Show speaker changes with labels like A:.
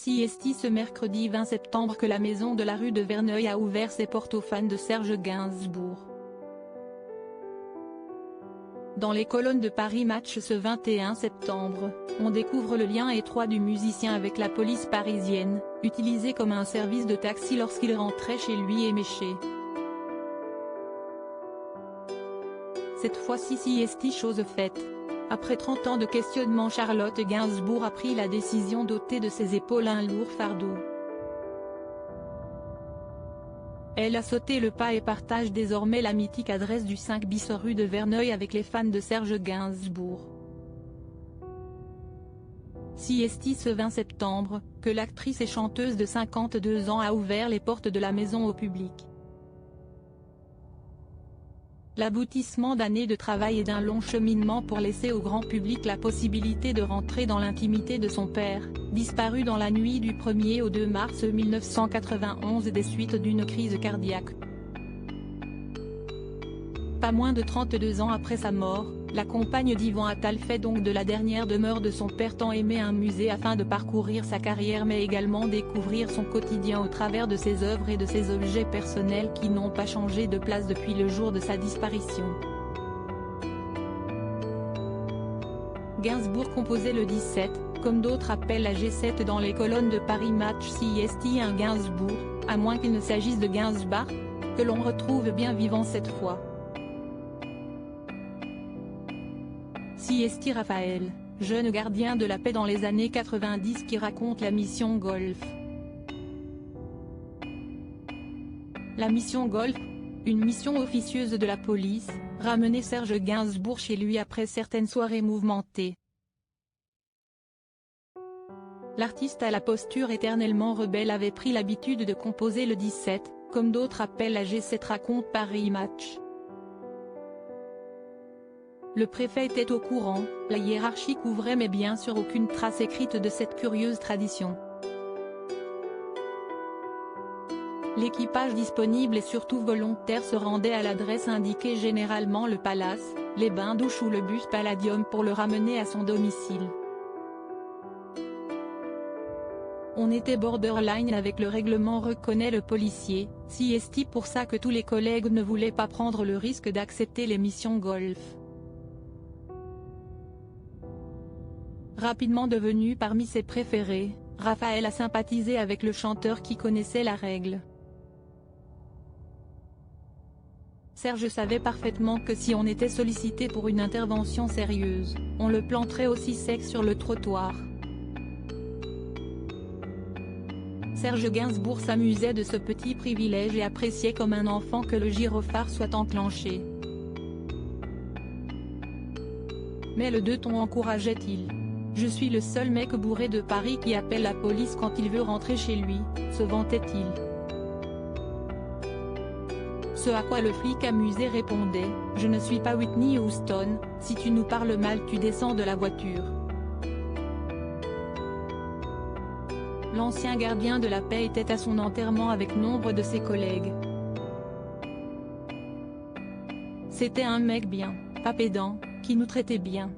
A: CST ce mercredi 20 septembre que la maison de la rue de Verneuil a ouvert ses portes aux fans de Serge Gainsbourg. Dans les colonnes de Paris Match ce 21 septembre, on découvre le lien étroit du musicien avec la police parisienne, utilisé comme un service de taxi lorsqu'il rentrait chez lui éméché. Cette fois-ci CST chose faite. Après 30 ans de questionnement, Charlotte Gainsbourg a pris la décision d'ôter de ses épaules un lourd fardeau. Elle a sauté le pas et partage désormais la mythique adresse du 5 bis rue de Verneuil avec les fans de Serge Gainsbourg. CST ce 20 septembre, que l'actrice et chanteuse de 52 ans a ouvert les portes de la maison au public. L'aboutissement d'années de travail et d'un long cheminement pour laisser au grand public la possibilité de rentrer dans l'intimité de son père, disparu dans la nuit du 1er au 2 mars 1991 des suites d'une crise cardiaque. Pas moins de 32 ans après sa mort, la compagne d'Yvan Attal fait donc de la dernière demeure de son père tant aimé un musée afin de parcourir sa carrière mais également découvrir son quotidien au travers de ses œuvres et de ses objets personnels qui n'ont pas changé de place depuis le jour de sa disparition. Gainsbourg composait le 17, comme d'autres appellent la G7 dans les colonnes de Paris Match CST un Gainsbourg, à moins qu'il ne s'agisse de Gainsbach, que l'on retrouve bien vivant cette fois. CST Raphaël, jeune gardien de la paix dans les années 90 qui raconte la mission Golf. La mission Golf, une mission officieuse de la police, ramenait Serge Gainsbourg chez lui après certaines soirées mouvementées. L'artiste à la posture éternellement rebelle avait pris l'habitude de composer le 17, comme d'autres appellent la G7 raconte Paris Match. Le préfet était au courant, la hiérarchie couvrait mais bien sûr aucune trace écrite de cette curieuse tradition. L'équipage disponible et surtout volontaire se rendait à l'adresse indiquée, généralement le Palace, les bains-douches ou le bus Palladium pour le ramener à son domicile. On était borderline avec le règlement, reconnaît le policier, CST pour ça que tous les collègues ne voulaient pas prendre le risque d'accepter les missions Golf. Rapidement devenu parmi ses préférés, Raphaël a sympathisé avec le chanteur qui connaissait la règle. Serge savait parfaitement que si on était sollicité pour une intervention sérieuse, on le planterait aussi sec sur le trottoir. Serge Gainsbourg s'amusait de ce petit privilège et appréciait comme un enfant que le gyrophare soit enclenché. Mais le deux-ton encourageait-il ? Je suis le seul mec bourré de Paris qui appelle la police quand il veut rentrer chez lui, se vantait-il. Ce à quoi le flic amusé répondait, je ne suis pas Whitney Houston, si tu nous parles mal tu descends de la voiture. L'ancien gardien de la paix était à son enterrement avec nombre de ses collègues. C'était un mec bien, pas pédant, qui nous traitait bien.